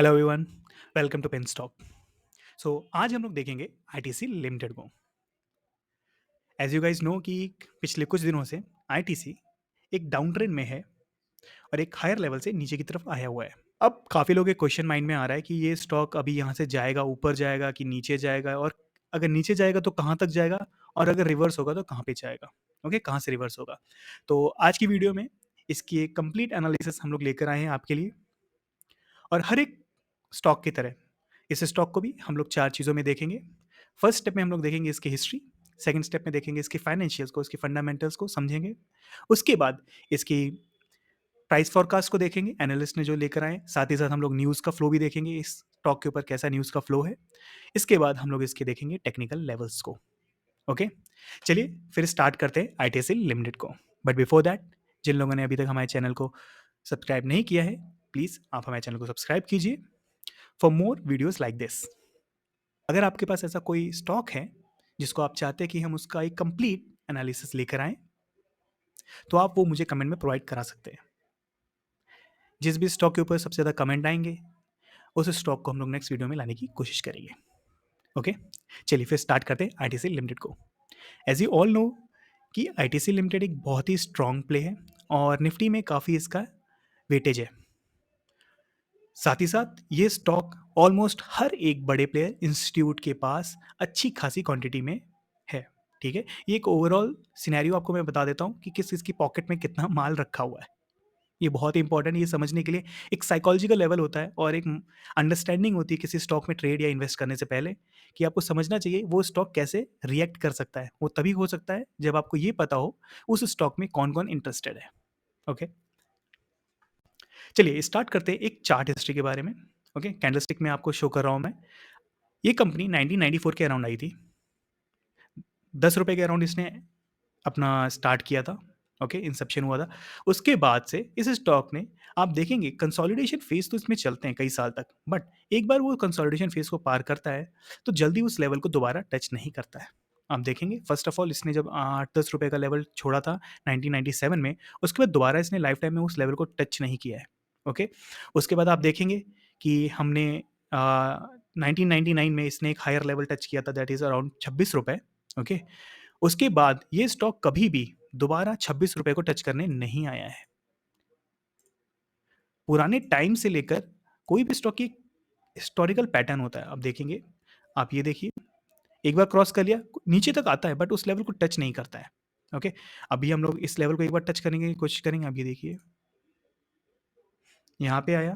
Hello everyone, welcome to pen stock. So आज हम लोग देखेंगे आईटीसी लिमिटेड को। एज यू गाइस नो कि पिछले कुछ दिनों से आईटीसी एक डाउन ट्रेंड में है और एक हायर लेवल से नीचे की तरफ आया हुआ है। अब काफ़ी लोगों के क्वेश्चन माइंड में आ रहा है कि ये स्टॉक अभी यहाँ से जाएगा, ऊपर जाएगा कि नीचे जाएगा, और अगर नीचे जाएगा तो कहाँ तक जाएगा, और अगर रिवर्स होगा तो कहाँ पे जाएगा। ओके, कहाँ से रिवर्स होगा। तो आज की वीडियो में इसकी एक कंप्लीट एनालिसिस हम लोग लेकर आए हैं आपके लिए। और हर एक स्टॉक की तरह इस स्टॉक को भी हम लोग 4 चीज़ों में देखेंगे। फर्स्ट स्टेप में हम लोग देखेंगे इसकी हिस्ट्री, सेकंड स्टेप में देखेंगे इसके फाइनेंशियल्स को, इसके फंडामेंटल्स को समझेंगे। उसके बाद इसकी प्राइस फोरकास्ट को देखेंगे, एनालिस्ट ने जो लेकर आए। साथ ही साथ हम लोग न्यूज़ का फ्लो भी देखेंगे, इस स्टॉक के ऊपर कैसा न्यूज़ का फ्लो है। इसके बाद हम लोग इसके देखेंगे टेक्निकल लेवल्स को। ओके, चलिए फिर स्टार्ट करते हैं आईटीसी लिमिटेड को। बट बिफोर दैट, जिन लोगों ने अभी तक हमारे चैनल को सब्सक्राइब नहीं किया है, प्लीज़ आप हमारे चैनल को सब्सक्राइब कीजिए for more videos like this. अगर आपके पास ऐसा कोई स्टॉक है जिसको आप चाहते हैं कि हम उसका एक कंप्लीट एनालिसिस लेकर आएँ, तो आप वो मुझे कमेंट में प्रोवाइड करा सकते हैं। जिस भी स्टॉक के ऊपर सबसे ज़्यादा कमेंट आएँगे, उस स्टॉक को हम लोग नेक्स्ट वीडियो में लाने की कोशिश करेंगे। ओके, चलिए फिर स्टार्ट करते हैं आईटीसी लिमिटेड को। एज़ यू ऑल नो कि आईटीसी लिमिटेड एक बहुत ही स्ट्रॉन्ग प्ले है और निफ्टी में काफ़ी इसका वेटेज है। साथ ही साथ ये स्टॉक ऑलमोस्ट हर एक बड़े प्लेयर इंस्टीट्यूट के पास अच्छी खासी क्वांटिटी में है। ठीक है, ये एक ओवरऑल सिनेरियो आपको मैं बता देता हूँ कि किस किसकी पॉकेट में कितना माल रखा हुआ है। ये बहुत ही इंपॉर्टेंट है, ये समझने के लिए एक साइकोलॉजिकल लेवल होता है और एक अंडरस्टैंडिंग होती है किसी स्टॉक में ट्रेड या इन्वेस्ट करने से पहले, कि आपको समझना चाहिए वो स्टॉक कैसे रिएक्ट कर सकता है। वो तभी हो सकता है जब आपको ये पता हो उस स्टॉक में कौन कौन इंटरेस्टेड है। ओके, चलिए स्टार्ट करते हैं एक चार्ट हिस्ट्री के बारे में। ओके, कैंडलस्टिक में आपको शो कर रहा हूँ मैं। ये कंपनी 1994 के अराउंड आई थी। 10 रुपए के अराउंड इसने अपना स्टार्ट किया था। ओके, इंसेप्शन हुआ था। उसके बाद से इस स्टॉक ने, आप देखेंगे कंसोलिडेशन फेज तो इसमें चलते हैं कई साल तक, बट एक बार वो कंसोलिडेशन फेज को पार करता है तो जल्दी उस लेवल को दोबारा टच नहीं करता है। आप देखेंगे फर्स्ट ऑफ ऑल इसने जब 8-10 रुपए का लेवल छोड़ा था 1997 में, उसके बाद दोबारा इसने लाइफ टाइम में उस लेवल को टच नहीं किया है। ओके, उसके बाद आप देखेंगे कि हमने 1999 में इसने एक हायर लेवल टच किया था, दैट इज़ अराउंड 26 रुपए। ओके, उसके बाद ये स्टॉक कभी भी दोबारा 26 रुपए को टच करने नहीं आया है। पुराने टाइम से लेकर कोई भी स्टॉक की हिस्टोरिकल पैटर्न होता है, आप देखेंगे। आप ये देखिए, एक बार क्रॉस कर लिया, नीचे तक आता है बट उस लेवल को टच नहीं करता है। ओके, अभी हम लोग इस लेवल को एक बार टच करने की कोशिश करेंगे। आप ये देखिए, यहाँ पे आया,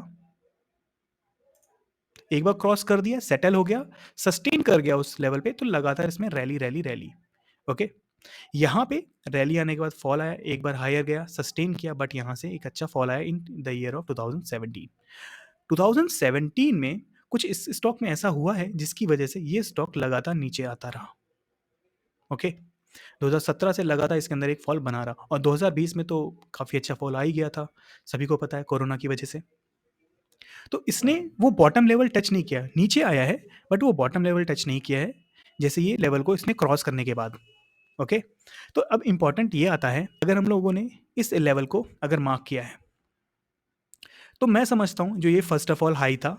एक बार क्रॉस कर दिया, सेटल हो गया, सस्टेन कर गया उस लेवल पे, तो लगातार इसमें रैली रैली रैली। ओके, यहाँ पे रैली आने के बाद फॉल आया, एक बार हायर गया, सस्टेन किया, बट यहाँ से एक अच्छा फॉल आया इन द ईयर ऑफ 2017। 2017 में कुछ इस स्टॉक में ऐसा हुआ है जिसकी वजह से ये स्टॉक लगातार नीचे आता रहा। ओके, 2017 से लगातार इसके अंदर एक फॉल बना रहा और 2020 में तो काफ़ी अच्छा फॉल आ ही गया था, सभी को पता है, कोरोना की वजह से। तो इसने वो बॉटम लेवल टच नहीं किया, नीचे आया है बट वो बॉटम लेवल टच नहीं किया है जैसे ये लेवल को इसने क्रॉस करने के बाद। ओके, तो अब इंपॉर्टेंट ये आता है, अगर हम लोगों ने इस लेवल को अगर मार्क किया है, तो मैं समझता हूँ जो ये फर्स्ट ऑफ ऑल हाई था,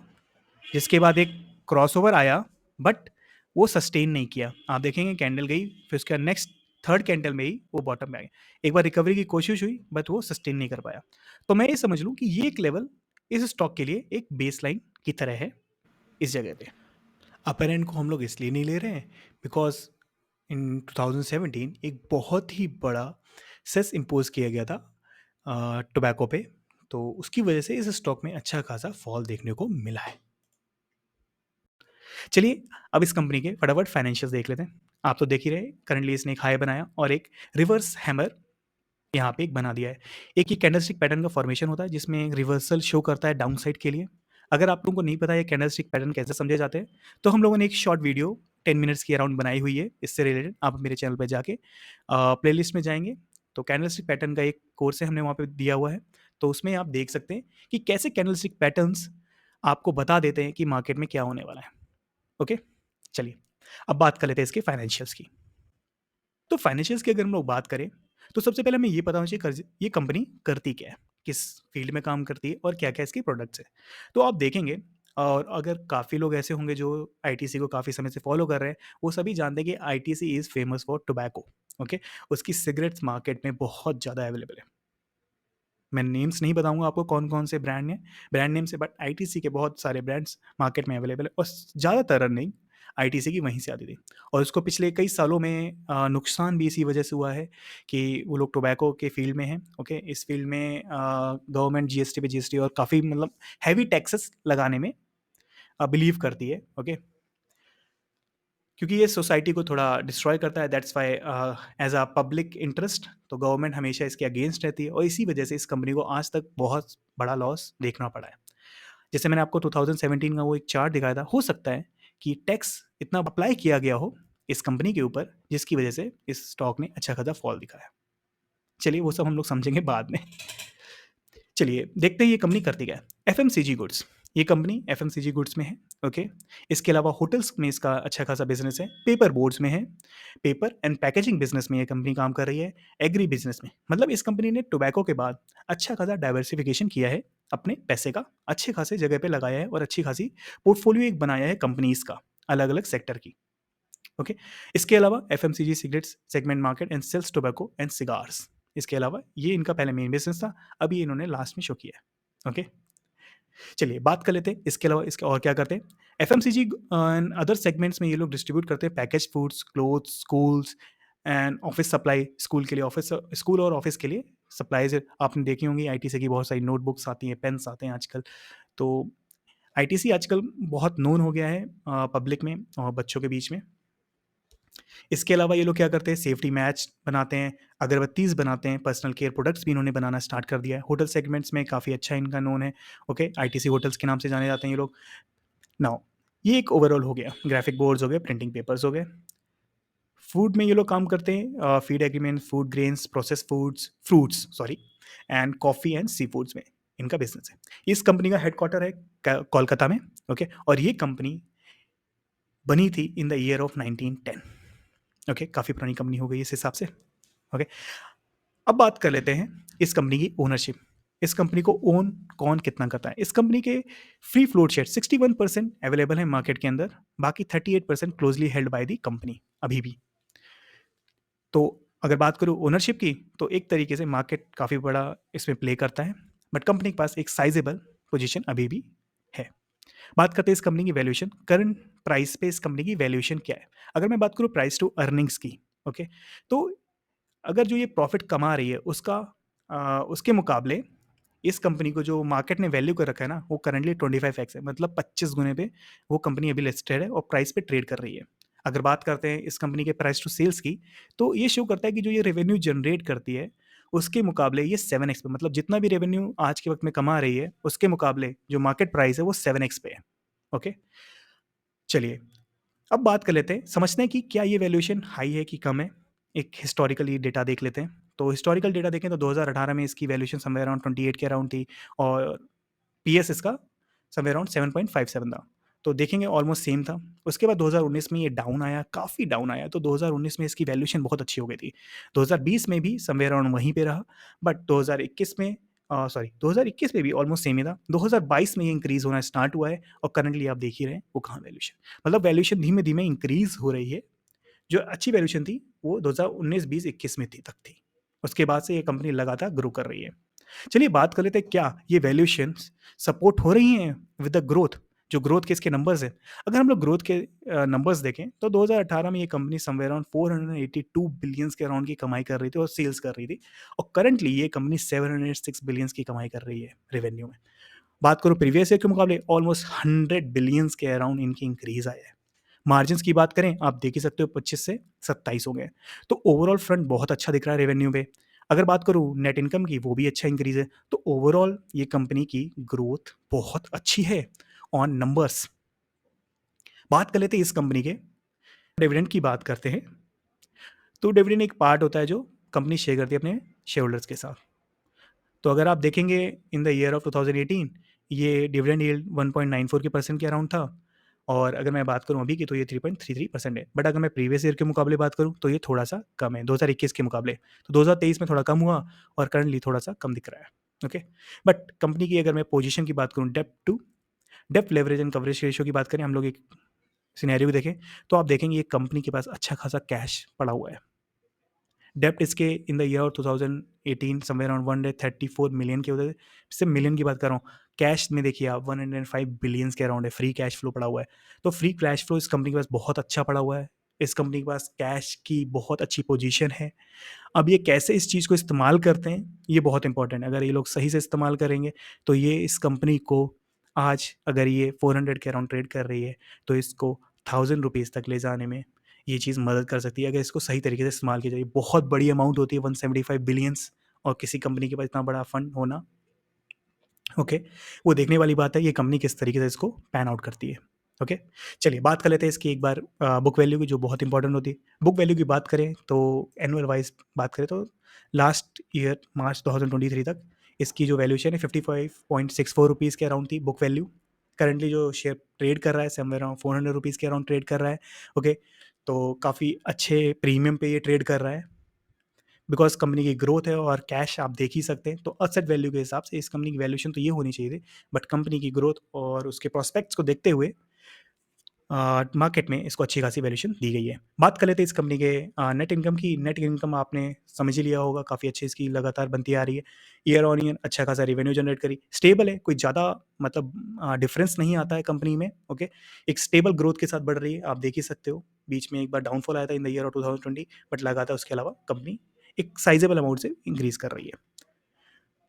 जिसके बाद एक क्रॉसओवर आया, बट वो सस्टेन नहीं किया। आप देखेंगे कैंडल गई, फिर उसके बाद नेक्स्ट थर्ड कैंडल में ही वो बॉटम में आ गया। एक बार रिकवरी की कोशिश हुई बट वो सस्टेन नहीं कर पाया। तो मैं ये समझ लूँ कि ये एक लेवल इस स्टॉक के लिए एक बेस लाइन की तरह है इस जगह पे। अपर एंड को हम लोग इसलिए नहीं ले रहे हैं बिकॉज इन 2017 एक बहुत ही बड़ा सेस इम्पोज किया गया था टोबैको पे, तो उसकी वजह से इस स्टॉक में अच्छा खासा फॉल देखने को मिला है। चलिए अब इस कंपनी के फटाफट फाइनेंशियल्स देख लेते हैं। आप तो देख ही रहे, करंटली इसने एक हाई बनाया और एक रिवर्स हैमर यहाँ पे एक बना दिया है। एक ये कैंडलस्टिक पैटर्न का फॉर्मेशन होता है जिसमें रिवर्सल शो करता है डाउन साइड के लिए। अगर आप लोगों को नहीं पता ये कैंडलस्टिक पैटर्न कैसे समझे जाते हैं, तो हम लोगों ने एक शॉर्ट वीडियो 10 मिनट्स की अराउंड बनाई हुई है इससे रिलेटेड। आप मेरे चैनल पे जाके प्लेलिस्ट में जाएँगे, तो कैंडलस्टिक पैटर्न का एक कोर्स है, हमने वहाँ पे दिया हुआ है। तो उसमें आप देख सकते हैं कि कैसे कैंडलस्टिक पैटर्न्स आपको बता देते हैं कि मार्केट में क्या होने वाला है। ओके, चलिए अब बात कर लेते हैं इसके फाइनेंशियल्स की। तो फाइनेंशियल्स की अगर हम लोग बात करें, तो सबसे पहले हमें ये पता होना चाहिए ये कंपनी करती क्या है, किस फील्ड में काम करती है और क्या-क्या इसकी प्रोडक्ट्स हैं। तो आप देखेंगे और अगर काफ़ी लोग ऐसे होंगे जो आईटीसी को काफ़ी समय से फॉलो कर रहे हैं, वो सभी जानते हैं कि ITC is famous for tobacco. Okay, उसकी सिगरेट्स मार्केट में बहुत ज़्यादा अवेलेबल है। मैं नेम्स नहीं बताऊँगा आपको कौन-कौन से ब्रांड नेम्स है, बट आईटीसी के बहुत सारे ब्रांड्स मार्केट में अवेलेबल है और ज़्यादातर अर्निंग आईटीसी की वहीं से आती थी। और उसको पिछले कई सालों में नुकसान भी इसी वजह से हुआ है कि वो लोग टोबैको के फील्ड में हैं, ओके? इस फील्ड में गवर्नमेंट जीएसटी पे जीएसटी और काफ़ी मतलब हेवी टैक्सेस लगाने में बिलीव करती है, ओके? क्योंकि ये सोसाइटी को थोड़ा डिस्ट्रॉय करता है, that's why as a public interest तो गवर्नमेंट हमेशा इसके अगेंस्ट रहती है और इसी वजह से इस कंपनी को आज तक बहुत बड़ा लॉस देखना पड़ा है। जैसे मैंने आपको 2017 का वो एक चार्ट दिखाया था, हो सकता है कि टैक्स इतना अप्लाई किया गया हो इस कंपनी के ऊपर जिसकी वजह से इस स्टॉक ने अच्छा खासा फॉल दिखाया। चलिए वो सब हम लोग समझेंगे बाद में। चलिए देखते हैं ये कंपनी करती क्या है। एफएमसीजी गुड्स, ये कंपनी एफएमसीजी गुड्स में है, ओके। इसके अलावा होटल्स में इसका अच्छा खासा बिजनेस है, पेपर बोर्ड्स में है, पेपर एंड पैकेजिंग बिजनेस में ये कंपनी काम कर रही है, एग्री बिजनेस में। मतलब इस कंपनी ने टोबैको के बाद अच्छा खासा डाइवर्सिफिकेशन किया है, अपने पैसे का अच्छे खासे जगह पे लगाया है और अच्छी खासी पोर्टफोलियो एक बनाया है कंपनीज का अलग अलग सेक्टर की, ओके। इसके अलावा FMCG cigarettes segment market and sales tobacco and cigars, इसके अलावा ये इनका पहले मेन बिजनेस था, अभी इन्होंने लास्ट में शो किया है, ओके। चलिए बात कर लेते हैं इसके अलावा इसके और क्या करते हैं। एफएमसीजी एंड अदर सेगमेंट्स में ये लोग डिस्ट्रीब्यूट करते हैं package foods, clothes, schools and office supply, school के लिए ऑफिस, स्कूल और ऑफिस के लिए सप्लाईज आपने देखी होंगी। आईटीसी की बहुत सारी नोटबुक्स आती हैं, पेन्स आते हैं आजकल। तो आईटीसी आजकल बहुत नोन हो गया है पब्लिक में और बच्चों के बीच में। इसके अलावा ये लोग क्या करते हैं, सेफ्टी मैच बनाते हैं, अगरबत्तीज़ बनाते हैं, पर्सनल केयर प्रोडक्ट्स भी इन्होंने बनाना स्टार्ट कर दिया है। होटल सेगमेंट्स में काफ़ी अच्छा इनका नोन है, ओके। आईटीसी होटल्स के नाम से जाने जाते हैं ये लोग। नाउ ये एक ओवरऑल हो गया, ग्राफिक बोर्ड्स हो गए, प्रिंटिंग पेपर्स हो गए। फूड में ये लोग काम करते हैं, feed agreement, food grains, process foods, fruits sorry, and coffee and sea foods में इनका बिजनेस है। इस कंपनी का हेडक्वार्टर है कोलकाता में, ओके। और ये कंपनी बनी थी in the year of 1910, okay. काफ़ी पुरानी कंपनी हो गई इस हिसाब से, ओके। अब बात कर लेते हैं इस कंपनी की ओनरशिप। इस कंपनी को ओन कौन कितना करता है। इस कंपनी के फ्री फ्लोट शेयर 61% अवेलेबल है मार्केट के अंदर, बाकी 38% closely held by the company अभी भी। तो अगर बात करूँ ओनरशिप की, तो एक तरीके से मार्केट काफ़ी बड़ा इसमें प्ले करता है, बट कंपनी के पास एक साइजेबल पोजीशन अभी भी है। बात करते हैं इस कंपनी की वैल्यूएशन, करंट प्राइस पे इस कंपनी की वैल्यूएशन क्या है। अगर मैं बात करूँ प्राइस टू अर्निंग्स की, ओके, तो अगर जो ये प्रॉफिट कमा रही है उसका उसके मुकाबले इस कंपनी को जो मार्केट ने वैल्यू कर रखा है ना, वो करंटली 25x है, मतलब 25 गुने पे वो कंपनी अभी लिस्टेड है और प्राइस पे ट्रेड कर रही है। अगर बात करते हैं इस कंपनी के प्राइस टू सेल्स की, तो ये शो करता है कि जो ये रेवेन्यू जनरेट करती है उसके मुकाबले ये 7x पे, मतलब जितना भी रेवेन्यू आज के वक्त में कमा रही है उसके मुकाबले जो मार्केट प्राइस है वो 7x पे है, ओके। चलिए अब बात कर लेते हैं, समझते हैं कि क्या ये वैल्यूएशन हाई है कि कम है। एक हिस्टोरिकली डेटा देख लेते हैं। तो हिस्टोरिकल डेटा देखें तो 2018 में इसकी वैल्यूएशन समवेयर अराउंड 28 के अराउंड थी और पीएस इसका समवेयर अराउंड 7.57 था। तो देखेंगे ऑलमोस्ट सेम था। उसके बाद 2019 में ये डाउन आया, काफ़ी डाउन आया, तो 2019 में इसकी वैल्यूएशन बहुत अच्छी हो गई थी। 2020 में भी समवेयर अराउंड वहीं पे रहा, बट 2021 में 2021 में भी ऑलमोस्ट सेम ही था। 2022 में ये इंक्रीज़ होना स्टार्ट हुआ है और करंटली आप देख ही रहे हैं वो कहाँ वैल्यूएशन, मतलब वैल्यूएशन धीमे-धीमे इंक्रीज़ हो रही है। जो अच्छी वैल्यूएशन थी वो 2019, 20, 21 में थी तक थी। उसके बाद से ये कंपनी लगातार ग्रो कर रही है। चलिए बात कर लेते हैं क्या ये वैल्यूएशंस सपोर्ट हो रही हैं विद द ग्रोथ, जो ग्रोथ के इसके नंबर्स हैं। अगर हम लोग ग्रोथ के नंबर्स देखें तो 2018 में ये कंपनी समवेयर अराउंड 482 बिलियंस के अराउंड की कमाई कर रही थी और सेल्स कर रही थी, और करंटली ये कंपनी 706 बिलियंस की कमाई कर रही है रेवेन्यू में। बात करूँ प्रीवियस ईयर के मुकाबले ऑलमोस्ट 100 बिलियंस के अराउंड इनकी इंक्रीज आया है। मार्जिन्स की बात करें आप देख ही सकते हो 25 से 27 हो गए, तो ओवरऑल फ्रंट बहुत अच्छा दिख रहा है रेवेन्यू पे। अगर बात करूँ नेट इनकम की, वो भी अच्छा इंक्रीज है, तो ओवरऑल ये कंपनी की ग्रोथ बहुत अच्छी है ऑन नंबर्स। बात कर लेते हैं इस कंपनी के डिविडेंड की बात करते हैं। तो डिविडेंड एक पार्ट होता है जो कंपनी शेयर करती है अपने शेयर होल्डर्स के साथ। तो अगर आप देखेंगे इन द ईयर ऑफ 2018 ये डिविडेंड यील्ड 1.94 के परसेंट के अराउंड था, और अगर मैं बात करूं अभी की तो ये 3.33% है। बट अगर मैं प्रीवियस ईयर के मुकाबले बात करूं तो ये थोड़ा सा कम है 2021 के मुकाबले। तो 2023 में थोड़ा कम हुआ और करंटली थोड़ा सा कम दिख रहा है, ओके। बट कंपनी की अगर मैं पोजीशन की बात करूं, डेप्ट टू डेब्ट लेवरेज एंड कवरेज रेशियो की बात करें, हम लोग एक सिनेरियो देखें, तो आप देखेंगे ये कंपनी के पास अच्छा खासा कैश पड़ा हुआ है। डेब्ट इसके in the year 2018 somewhere around 134 million के उधर से मिलियन की बात कर रहा हूँ। कैश में देखिए आप 105 बिलियंस के अराउंड है, फ्री कैश फ्लो पड़ा हुआ है। तो फ्री कैश फ्लो इस कंपनी के पास बहुत अच्छा पड़ा हुआ है। इस कंपनी के पास कैश की बहुत अच्छी पोजीशन है। अब ये कैसे इस चीज़ को इस्तेमाल करते हैं, ये बहुत इंपॉर्टेंट है। अगर ये लोग सही से इस्तेमाल करेंगे, तो ये इस कंपनी को आज अगर ये 400 के अराउंड ट्रेड कर रही है, तो इसको ₹1000 तक ले जाने में ये चीज़ मदद कर सकती है, अगर इसको सही तरीके से इस्तेमाल किया जाए। बहुत बड़ी अमाउंट होती है 175 बिलियंस, और किसी कंपनी के पास इतना बड़ा फंड होना, ओके, वो देखने वाली बात है ये कंपनी किस तरीके से इसको पैन आउट करती है। ओके, चलिए बात कर लेते हैं इसकी एक बार बुक वैल्यू की, जो बहुत इंपॉर्टेंट होती है। बुक वैल्यू की बात करें तो एनुअल वाइज बात करें तो लास्ट ईयर मार्च 2023 तक इसकी जो वैल्यूशन है 55.64 रुपीज़ के अराउंड थी बुक वैल्यू। करंटली जो शेयर ट्रेड कर रहा है समवेयर अराउंड 400 रुपीज़ के अराउंड ट्रेड कर रहा है। ओके, तो काफ़ी अच्छे प्रीमियम पे ये ट्रेड कर रहा है, बिकॉज़ कंपनी की ग्रोथ है और कैश आप देख ही सकते हैं। तो एसेट वैल्यू के हिसाब से इस कंपनी की वैल्यूएशन तो ये होनी चाहिए थी, बट कंपनी की ग्रोथ और उसके प्रोस्पेक्ट्स को देखते हुए मार्केट में इसको अच्छी खासी वैल्यूएशन दी गई है। बात कर लेते हैं इस कंपनी के नेट इनकम की। नेट इनकम आपने समझ ही लिया होगा, काफ़ी अच्छी इसकी लगातार बनती आ रही है। ईयर ऑन ईयर अच्छा खासा रेवेन्यू जनरेट करी, स्टेबल है, कोई ज़्यादा मतलब डिफरेंस नहीं आता है कंपनी में। ओके, एक स्टेबल ग्रोथ के साथ बढ़ रही है, आप देख ही सकते हो। बीच में एक बार डाउनफॉल आया था in the year of 2020, but लगातार उसके अलावा कंपनी एक साइजेबल अमाउंट से इंक्रीज़ कर रही है।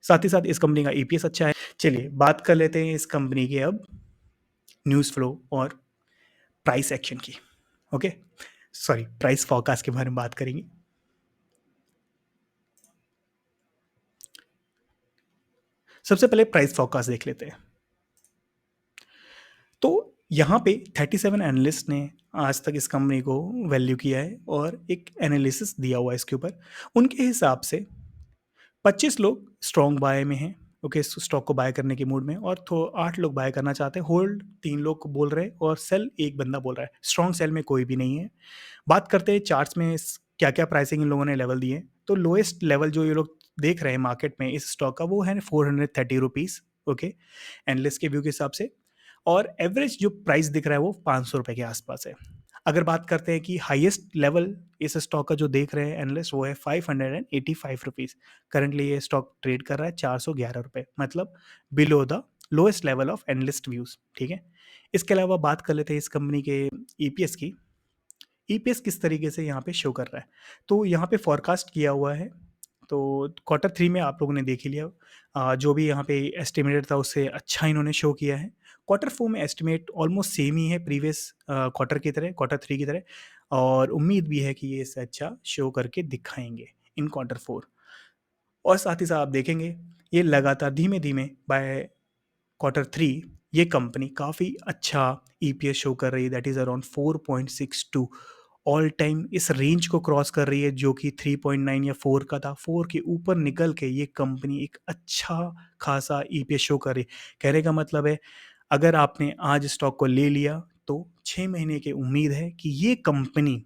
साथ ही साथ इस कंपनी का ईपीएस अच्छा है। चलिए बात कर लेते हैं इस कंपनी के अब न्यूज़ फ्लो और प्राइस एक्शन की। ओके, सॉरी, प्राइस फोरकास्ट के बारे में बात करेंगे। सबसे पहले प्राइस फोरकास्ट देख लेते हैं। तो यहाँ पे 37 एनालिस्ट ने आज तक इस कंपनी को वैल्यू किया है और एक एनालिसिस दिया हुआ है इसके ऊपर। उनके हिसाब से 25 लोग स्ट्रॉन्ग बाय में हैं, ओके, स्टॉक को बाय करने के मूड में, और तो 8 लोग बाय करना चाहते हैं। होल्ड 3 लोग बोल रहे हैं और सेल एक बंदा बोल रहा है। स्ट्रॉन्ग सेल में कोई भी नहीं है। बात करते हैं चार्ट्स में क्या क्या प्राइसिंग इन लोगों ने लेवल दिए। तो लोएस्ट लेवल जो ये लोग देख रहे हैं मार्केट में इस स्टॉक का, वो है 430 रुपीज़। ओके, एनालिस्ट के व्यू के हिसाब से। और एवरेज जो प्राइस दिख रहा है वो 500 रुपये के आसपास है। अगर बात करते हैं कि हाईएस्ट लेवल इस स्टॉक का जो देख रहे हैं एनालिस्ट, वो है 585 रुपीज़। करंटली ये स्टॉक ट्रेड कर रहा है 411 रुपये, मतलब below the lowest level of analyst views. ठीक है, इसके अलावा बात कर लेते हैं इस कंपनी के ईपीएस की। ईपीएस किस तरीके से यहाँ पे शो कर रहा है, तो यहाँ पे फॉरकास्ट किया हुआ है। तो क्वार्टर थ्री में आप लोगों ने देख ही लिया, जो भी यहाँ पे एस्टिमेटेड था उससे अच्छा इन्होंने शो किया है। क्वार्टर फोर में एस्टिमेट ऑलमोस्ट सेम ही है प्रीवियस क्वार्टर की तरह, क्वार्टर थ्री की तरह, और उम्मीद भी है कि ये इससे अच्छा शो करके दिखाएंगे इन क्वार्टर फोर। और साथ ही साथ आप देखेंगे ये लगातार धीमे धीमे बाय क्वार्टर थ्री ये कंपनी काफ़ी अच्छा ईपीएस शो कर रही है, that is around 4.62। All time इस रेंज को क्रॉस कर रही है जो कि 3.9 या 4 का था। 4 के ऊपर निकल के ये कंपनी एक अच्छा खासा ईपीएस शो कर रही है। कहने का मतलब है, अगर आपने आज स्टॉक को ले लिया तो 6 महीने की उम्मीद है कि ये कंपनी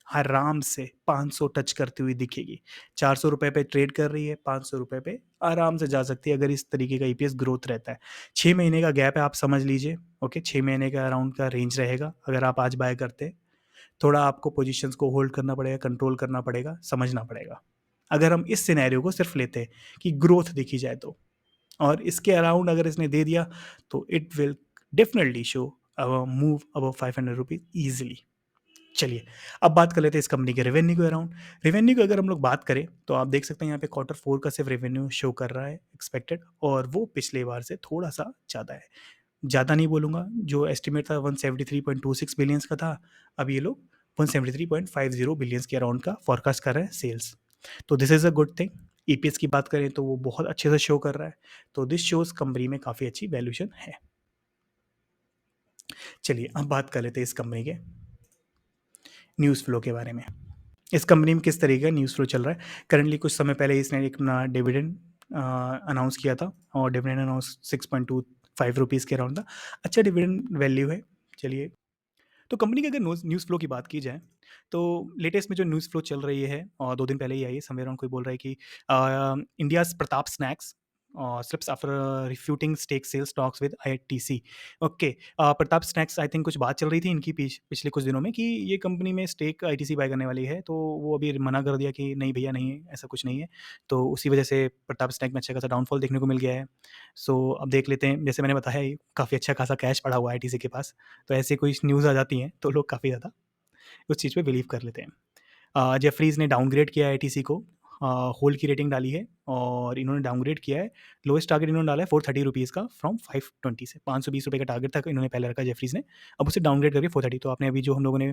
आराम से 500 टच करती हुई दिखेगी। 400 रुपए पे ट्रेड कर रही है, 500 रुपए पे आराम से जा सकती है अगर इस तरीके का ईपीएस ग्रोथ रहता है। 6 महीने का गैप है, आप समझ लीजिए। ओके, 6 महीने का अराउंड का रेंज रहेगा अगर आप आज बाय करते हैं। थोड़ा आपको पोजीशंस को होल्ड करना पड़ेगा, कंट्रोल करना पड़ेगा, समझना पड़ेगा। अगर हम इस सिनेरियो को सिर्फ लेते हैं कि ग्रोथ देखी जाए तो, और इसके अराउंड अगर इसने दे दिया, तो it will definitely show move above 500 rupees easily. चलिए अब बात कर लेते हैं इस कंपनी के रेवेन्यू के अराउंड। रेवेन्यू की अगर हम लोग बात करें तो आप देख सकते हैं यहाँ पे क्वार्टर फोर का सिर्फ रेवेन्यू शो कर रहा है एक्सपेक्टेड, और वो पिछले बार से थोड़ा सा ज़्यादा है। ज़्यादा नहीं बोलूँगा, जो एस्टिमेट था 173.26 बिलियंस का था, अब ये लोग 173.50 बिलियंस के अराउंड का फॉरकास्ट कर रहे हैं सेल्स। तो this is a good thing. EPS की बात करें तो वो बहुत अच्छे से शो कर रहा है, तो दिस शोज कंपनी में काफ़ी अच्छी वैल्यूशन है। चलिए अब बात कर लेते हैं इस कंपनी के न्यूज़ फ्लो के बारे में। इस कंपनी में किस तरीके का न्यूज़ फ्लो चल रहा है। करंटली कुछ समय पहले इसने एक अपना डिविडेंड अनाउंस किया था, और डिविडेंड अनाउंस 6.25 रुपीज़ के अराउंड था। अच्छा डिविडेंड वैल्यू है। चलिए, तो कंपनी की अगर न्यूज़ फ्लो की बात की जाए, तो लेटेस्ट में जो न्यूज़ फ्लो चल रही है, और 2 दिन पहले ही आई है, समवेयर अराउंड कोई बोल रहा है कि India's Pratap snacks slips after refuting stake sales talks with ITC. Okay, Pratap snacks I think कुछ बात चल रही थी इनकी पिछले कुछ दिनों में कि ये कंपनी में स्टेक आईटीसी बाय करने वाली है, तो वो अभी मना कर दिया कि नहीं भैया नहीं है, ऐसा कुछ नहीं है। तो उसी वजह से प्रताप स्नैक में अच्छा खासा डाउनफॉल देखने को मिल गया है। सो अब देख लेते हैं, जैसे मैंने बताया काफ़ी अच्छा खासा कैश पड़ा हुआ है आईटीसी के पास, तो ऐसे कोई न्यूज़ आ जाती हैं तो लोग काफ़ी ज़्यादा उस चीज़ पे बिलीव कर लेते हैं। जेफरीज़ ने डाउनग्रेड किया है आईटीसी को, होल्ड की रेटिंग डाली है और इन्होंने डाउनग्रेड किया है। लोएस्ट टारगेट इन्होंने डाला है 430 रुपीज़ का फ्रॉम 520 से, ₹520 का टारगेट था इन्होंने पहले रखा जेफरीज़ ने, अब उसे डाउनग्रेड करके 430। तो आपने अभी जो हम लोगों ने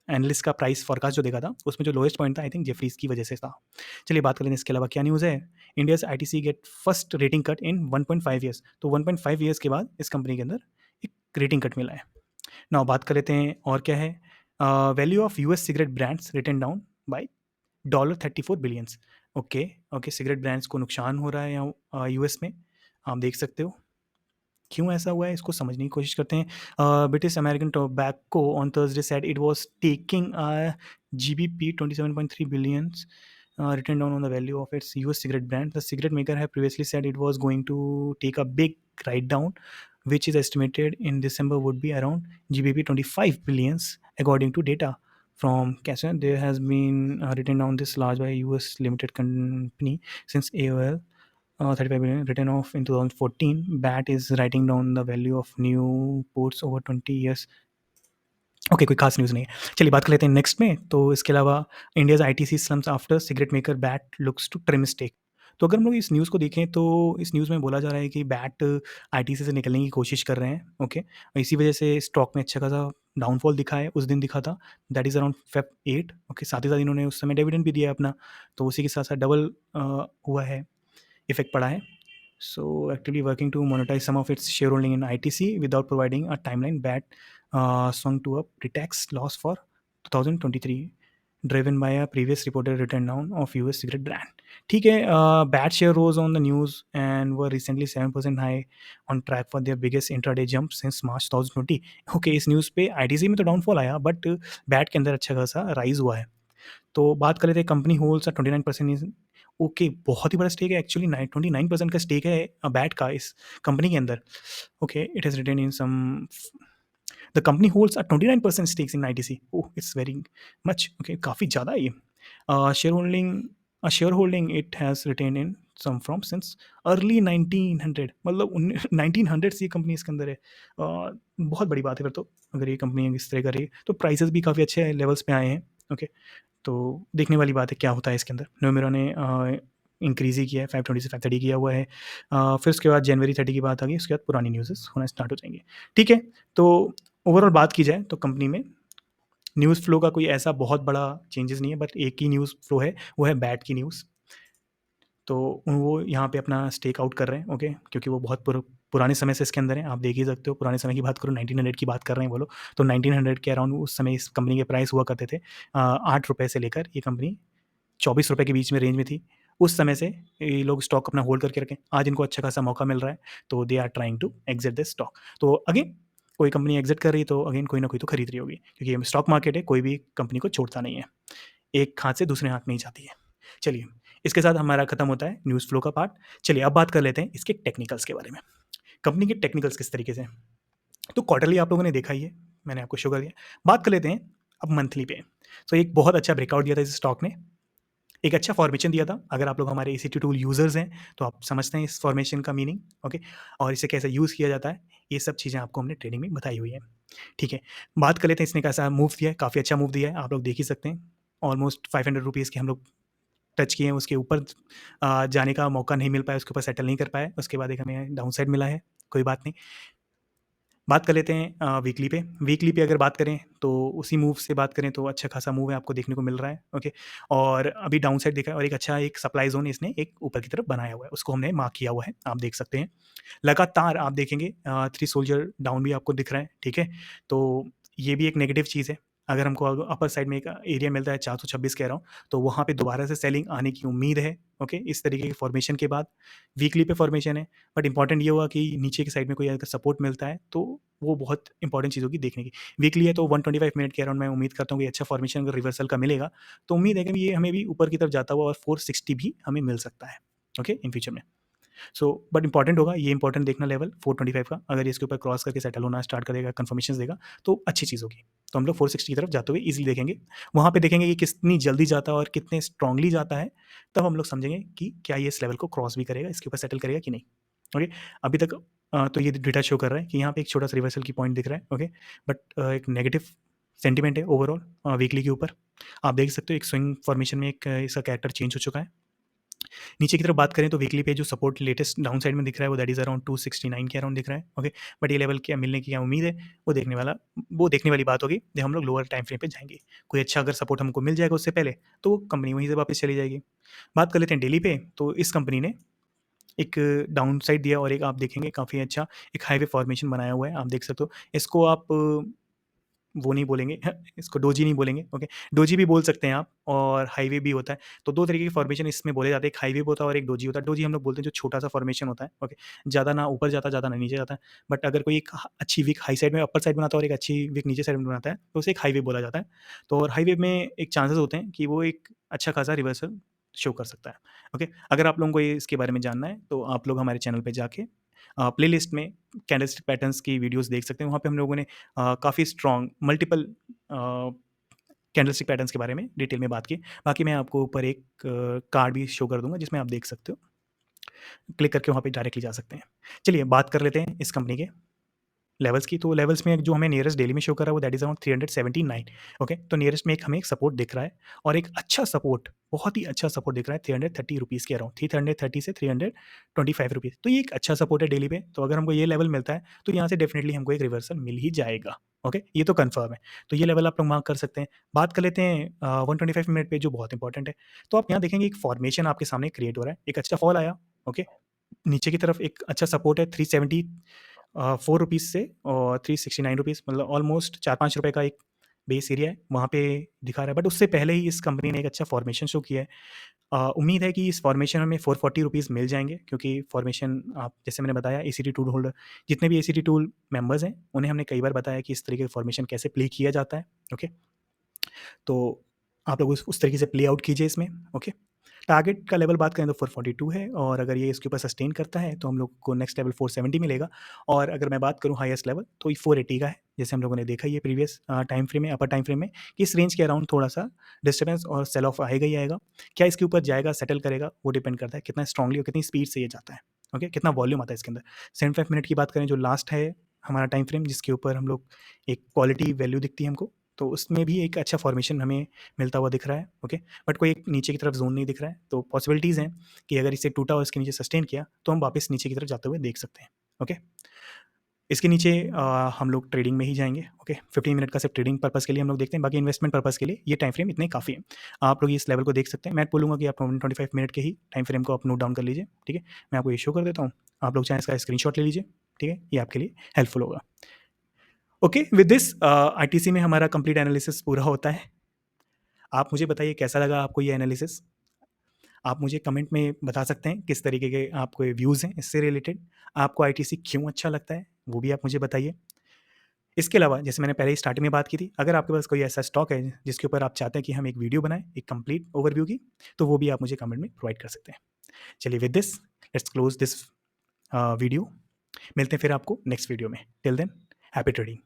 एनालिस्ट का प्राइस फोरकास्ट जो देखा था उसमें जो लोएस्ट पॉइंट था आई थिंक जेफरीज़ की वजह से था। चलिए बात करें इसके अलावा क्या न्यूज़ है। India's ITC get first rating cut in 1.5 years, तो 1.5 ईयर्स के बाद इस कंपनी के अंदर एक रेटिंग कट मिला है। नाउ बात कर लेते हैं और क्या है। Value of US cigarette brands written down by $34 billions. Okay okay, cigarette brands को नुकसान हो रहा है यहाँ यूएस में, आप देख सकते हो। क्यों ऐसा हुआ है इसको समझने की कोशिश करते हैं। British American tobacco on Thursday said it was taking GBP 27.3 billions written down on the value of its US cigarette brand. The cigarette maker had previously said it was going to take a big write down, which is estimated in December would be around GBP 25 billions, according to data from Cassian. There has been written down this large by US limited company since AOL 35 billion written off in 2014. BAT is writing down the value of new ports over 20 years. Okay, कोई खास news नहीं है। चलिए बात कर लेते हैं next में। तो इसके अलावा India's ITC slumps after cigarette maker BAT looks to trim stake. तो अगर हम लोग इस न्यूज़ को देखें तो इस न्यूज़ में बोला जा रहा है कि बैट आईटीसी से निकलने की कोशिश कर रहे हैं। ओके, इसी वजह से स्टॉक में अच्छा खासा डाउनफॉल दिखा है, उस दिन दिखा था, that is around Feb 8। Okay, साथ ही साथ इन्होंने उस समय डिविडेंड भी दिया है अपना, तो उसी के साथ साथ डबल हुआ है, इफेक्ट पड़ा है। So actively working to monetize some of its shareholding in ITC without providing a timeline. BAT swung to a pre-tax loss for 2023, driven by a previous reported written down of US cigarette brand. ठीक है, BAT share rose on the news and were recently 7% high, on track for their biggest intraday jump since March 2020. Okay, इस news पे ITC में तो downfall आया, but BAT के अंदर अच्छा खासा राइज हुआ है। तो बात कर लेते हैं कंपनी होल्ड्स 29% इज। ओके, बहुत ही बड़ा स्टेक है एक्चुअली, 29% का स्टेक है बैट का इस कंपनी के अंदर। Okay, it is retain in some, the company holds 29% stakes in ITC. Oh, it's very much. Okay, काफ़ी ज़्यादा है ये। Share holding it has retain in some from since early 1900, मतलब 1900 से ये कंपनी इसके अंदर है। बहुत बड़ी बात है फिर तो, अगर ये कंपनी इस तरह कर रही है तो प्राइसेस भी काफ़ी अच्छे लेवल्स पे आए हैं। ओके, तो देखने वाली बात है क्या होता है इसके अंदर। न्यूमेरा ने इंक्रीज़ ही किया है, 520 से 530 किया हुआ है। फिर उसके बाद जनवरी 30 की बात आ गई, उसके बाद पुरानी न्यूज़ेस होना स्टार्ट हो जाएंगे। ठीक है, तो ओवरऑल बात की जाए तो कंपनी में न्यूज़ फ्लो का कोई ऐसा बहुत बड़ा चेंजेस नहीं है, बट एक ही न्यूज़ फ्लो है, वो है बैट की न्यूज़। तो वो यहाँ पे अपना स्टेक आउट कर रहे हैं। ओके, क्योंकि वो बहुत पुराने समय से इसके अंदर हैं। आप देख ही सकते हो, पुराने समय की बात करो, 1900 की बात कर रहे हैं वो लोग, तो 1900 के अराउंड उस समय इस कंपनी के प्राइस हुआ करते थे। ₹8 से लेकर ये कंपनी ₹24 के बीच में रेंज में थी। उस समय से ये लोग स्टॉक अपना होल्ड करके रखें। आज इनको अच्छा खासा मौका मिल रहा है, तो they are trying to exit this stock. तो अगेन कोई कंपनी एग्जिट कर रही है तो अगेन कोई ना कोई तो खरीद रही होगी, क्योंकि ये स्टॉक मार्केट है, कोई भी कंपनी को छोड़ता नहीं है, एक हाथ से दूसरे हाथ में ही जाती है। चलिए, इसके साथ हमारा खत्म होता है न्यूज़ फ्लो का पार्ट। चलिए अब बात कर लेते हैं इसके टेक्निकल्स के बारे में। कंपनी के टेक्निकल्स किस तरीके से हैं। तो क्वार्टरली आप लोगों ने देखा ही है, मैंने आपको शो कर दिया। बात कर लेते हैं अब मंथली पे। तो एक बहुत अच्छा ब्रेकआउट दिया था इस स्टॉक ने, एक अच्छा फॉर्मेशन दिया था। अगर आप लोग हमारे एसीटी टूल यूज़र्स हैं तो आप समझते हैं इस फॉर्मेशन का मीनिंग। ओके, और इसे कैसे यूज़ किया जाता है, ये सब चीज़ें आपको हमने ट्रेडिंग में बताई हुई है। ठीक है, बात कर लेते हैं इसने कैसा मूव दिया है। काफ़ी अच्छा मूव दिया है, आप लोग देख ही सकते हैं। ऑलमोस्ट 500 रुपीज़ के हम लोग टच किए हैं, उसके ऊपर जाने का मौका नहीं मिल पाया, उसके ऊपर सेटल नहीं कर पाए। उसके बाद एक हमें डाउन साइड मिला है, कोई बात नहीं। बात कर लेते हैं वीकली पे। वीकली पे अगर बात करें तो उसी मूव से बात करें तो अच्छा खासा मूव है, आपको देखने को मिल रहा है। ओके, और अभी डाउन साइड देखा है और एक अच्छा एक सप्लाई जोन इसने एक ऊपर की तरफ बनाया हुआ है, उसको हमने मार्क किया हुआ है, आप देख सकते हैं। लगातार आप देखेंगे 3 सोल्जर डाउन भी आपको दिख रहा है। ठीक है, तो ये भी एक नेगेटिव चीज़ है। अगर हमको अपर साइड में एक एरिया मिलता है 426 कह रहा हूँ, तो वहाँ पे दोबारा से सेलिंग आने की उम्मीद है। ओके, इस तरीके की फॉर्मेशन के बाद वीकली पे फॉर्मेशन है, बट इंपॉर्टेंट ये हुआ कि नीचे की साइड में कोई अगर सपोर्ट मिलता है तो वो बहुत इंपॉर्टेंट चीज़ होगी देखने की। वीकली है तो 125 मिनट के अराउंड मैं उम्मीद करता हूँ कि अच्छा फॉर्मेशन अगर रिवर्सल का मिलेगा तो उम्मीद है कि ये हमें भी ऊपर की तरफ जाता हुआ और 460 भी हमें मिल सकता है। ओके, इन फ्यूचर में। सो बट इंपॉर्टेंट होगा, ये इंपॉर्टेंट देखना लेवल 425 का, अगर ये इसके ऊपर क्रॉस करके सेटल होना स्टार्ट करेगा, कन्फर्मेशन देगा, तो अच्छी चीज़ होगी। तो हम लोग 460 की तरफ जाते हुए ईजिली देखेंगे, वहाँ पे देखेंगे कि कितनी जल्दी जाता है और कितने स्ट्रांगली जाता है, तब हम लोग समझेंगे कि क्या ये इस लेवल को क्रॉस भी करेगा, इसके ऊपर सेटल करेगा कि नहीं। ओके, अभी तक तो ये डेटा शो कर रहा है कि यहाँ पे एक छोटा सा रिवर्सल की पॉइंट दिख रहा है। ओके, बट एक नेगेटिव सेंटिमेंट है ओवरऑल वीकली के ऊपर। आप देख सकते हो एक स्विंग फॉर्मेशन में एक इसका कैरेक्टर चेंज हो चुका है। नीचे की तरफ बात करें तो वीकली पे जो सपोर्ट लेटेस्ट डाउन साइड में दिख रहा है वो दैट इज अराउंड 269 के अराउंड दिख रहा है। ओके, बट ये लेवल क्या मिलने की क्या उम्मीद है, वो देखने वाली बात होगी जब हम लोग लोअर टाइम फ्रेम पे जाएंगे। कोई अच्छा अगर सपोर्ट हमको मिल जाएगा उससे पहले, तो कंपनी वहीं से वापस चली जाएगी। बात कर लेते हैं डेली पे, तो इस कंपनी ने एक डाउन साइड दिया और एक आप देखेंगे काफ़ी अच्छा एक हाईवे फॉर्मेशन बनाया हुआ है। आप देख सकते हो, इसको आप वो नहीं बोलेंगे इसको डोजी नहीं बोलेंगे। ओके, डोजी भी बोल सकते हैं आप, और हाईवे भी होता है। तो 2 तरीके की फॉर्मेशन इसमें बोले जाते हैं, एक हाईवे होता है और एक डोजी होता है। डोजी हम लोग बोलते हैं जो छोटा-सा फॉर्मेशन होता है। ओके, ज़्यादा ना ऊपर जाता है, ज़्यादा ना नीचे जाता है। बट अगर कोई एक अच्छी विक हाई साइड में अपर साइड बनाता है और एक अच्छी विक नीचे साइड में बनाता है, तो उसे एक हाईवे बोला जाता है। तो और हाईवे में एक चांसेस होते हैं कि वो एक अच्छा खासा रिवर्सल शो कर सकता है। ओके, अगर आप लोगों को ये इसके बारे में जानना है, तो आप लोग हमारे चैनल पे जाके प्लेलिस्ट में कैंडलस्टिक पैटर्न्स की वीडियोज़ देख सकते हैं। वहाँ पे हम लोगों ने काफ़ी स्ट्रॉन्ग मल्टीपल कैंडलस्टिक पैटर्न्स के बारे में डिटेल में बात की। बाकी मैं आपको ऊपर एक कार्ड भी शो कर दूँगा जिसमें आप देख सकते हो। क्लिक करके वहाँ पे डायरेक्टली जा सकते हैं। चलिए बात कर लेते हैं इस कंपनी के लेवल्स की। तो लेवल्स में जो हमें नियरेस्ट डेली में शो कर रहा है वो दैट इज़ अराउंड 379। ओके, तो नियरेस्ट में एक हमें एक सपोर्ट दिख रहा है और एक अच्छा सपोर्ट, बहुत ही अच्छा सपोर्ट दिख रहा है 330 रुपीज़ के अराउंड, 330 से 325 रुपीज़। तो ये एक अच्छा सपोर्ट है डेली पे। तो अगर हमको ये लेवल मिलता है तो यहाँ से डेफिनेटली हमको एक रिवर्सल मिल ही जाएगा। ओके, ये तो कन्फर्म है। तो ये लेवल आप लोग मार्क कर सकते हैं। बात कर लेते हैं 125 मिनट पे, जो बहुत इंपॉर्टेंट है। तो आप यहाँ देखेंगे एक फॉर्मेशन आपके सामने क्रिएट हो रहा है, एक अच्छा फॉल आया। ओके, नीचे की तरफ एक अच्छा सपोर्ट है 370 4 रुपीज़ से और 369 रुपीज़, मतलब ऑलमोस्ट 4-5 रुपए का एक बेस एरिया है, वहाँ पे दिखा रहा है। बट उससे पहले ही इस कंपनी ने एक अच्छा फॉर्मेशन शो किया है। उम्मीद है कि इस फॉर्मेशन में 440 रुपीज़ मिल जाएँगे, क्योंकि फॉर्मेशन आप जैसे मैंने बताया एसीटी टूल होल्डर, जितने भी एसीटी टूल मेंबर्स हैं, उन्हें हमने कई बार बताया कि इस तरीके का फॉर्मेशन कैसे प्ले किया जाता है। ओके, तो आप लोग उस तरीके से प्ले आउट कीजिए इसमें। ओके, टारगेट का लेवल बात करें तो 442 है, और अगर ये इसके ऊपर सस्टेन करता है तो हम लोग को नेक्स्ट लेवल 470 मिलेगा। और अगर मैं बात करूँ हाईएस्ट लेवल, तो ये 480 का है, जैसे हम लोगों ने देखा ये प्रीवियस टाइम फ्रेम में, अपर टाइम फ्रेम में, कि इस रेंज के अराउंड थोड़ा सा डिस्टर्बेंस और सेल ऑफ आएगा ही आएगा। क्या इसके ऊपर जाएगा, सेटल करेगा, वो डिपेंड करता है कितना स्ट्रांगली और कितनी स्पीड से ये जाता है। ओके, कितना वॉल्यूम आता है इसके अंदर। 75 मिनट की बात करें जो लास्ट है हमारा टाइम फ्रेम, जिसके ऊपर हम लोग एक क्वालिटी वैल्यू दिखती है हमको, तो उसमें भी एक अच्छा फॉर्मेशन हमें मिलता हुआ दिख रहा है। ओके, बट कोई एक नीचे की तरफ जोन नहीं दिख रहा है। तो पॉसिबिलिटीज़ हैं कि अगर इसे टूटा और इसके नीचे सस्टेन किया तो हम वापस नीचे की तरफ जाते हुए देख सकते हैं। ओके, इसके नीचे हम लोग ट्रेडिंग में ही जाएंगे। ओके, 15 मिनट का सिर्फ ट्रेडिंग पर्पस के लिए हम लोग देखते हैं, बाकी इन्वेस्टमेंट पर्पस के लिए ये टाइम फ्रेम इतने काफ़ी हैं। आप लोग इस लेवल को देख सकते हैं। मैं बोलूँगा कि आप 125 मिनट के ही टाइम फ्रेम को आप नोट डाउन कर लीजिए। ठीक है, मैं आपको ये शो कर देता हूँ, आप लोग चाहें इसका स्क्रीनशॉट ले लीजिए। ठीक है, ये आपके लिए हेल्पफुल होगा। ओके, विद दिस आईटीसी में हमारा कंप्लीट एनालिसिस पूरा होता है। आप मुझे बताइए कैसा लगा आपको ये एनालिसिस। आप मुझे कमेंट में बता सकते हैं किस तरीके के आपको व्यूज़ हैं इससे रिलेटेड। आपको आईटीसी क्यों अच्छा लगता है, वो भी आप मुझे बताइए। इसके अलावा जैसे मैंने पहले ही स्टार्टिंग में बात की थी, अगर आपके पास कोई ऐसा स्टॉक है जिसके ऊपर आप चाहते हैं कि हम एक वीडियो बनाएं एक कंप्लीट ओवरव्यू की, तो वो भी आप मुझे कमेंट में प्रोवाइड कर सकते हैं। चलिए with this let's close this video. मिलते हैं फिर आपको नेक्स्ट वीडियो में। Till then, happy trading.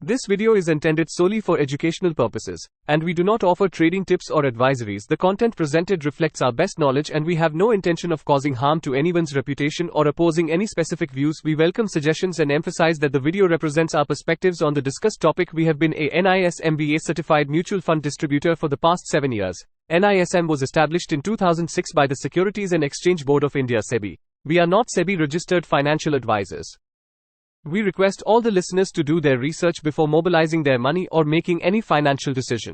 This video is intended solely for educational purposes, and we do not offer trading tips or advisories. The content presented reflects our best knowledge, and we have no intention of causing harm to anyone's reputation or opposing any specific views. We welcome suggestions and emphasize that the video represents our perspectives on the discussed topic. We have been a NISMBA certified mutual fund distributor for the past 7 years. NISM was established in 2006 by the Securities and Exchange Board of India (SEBI). We are not SEBI registered financial advisors. We request all the listeners to do their research before mobilizing their money or making any financial decision.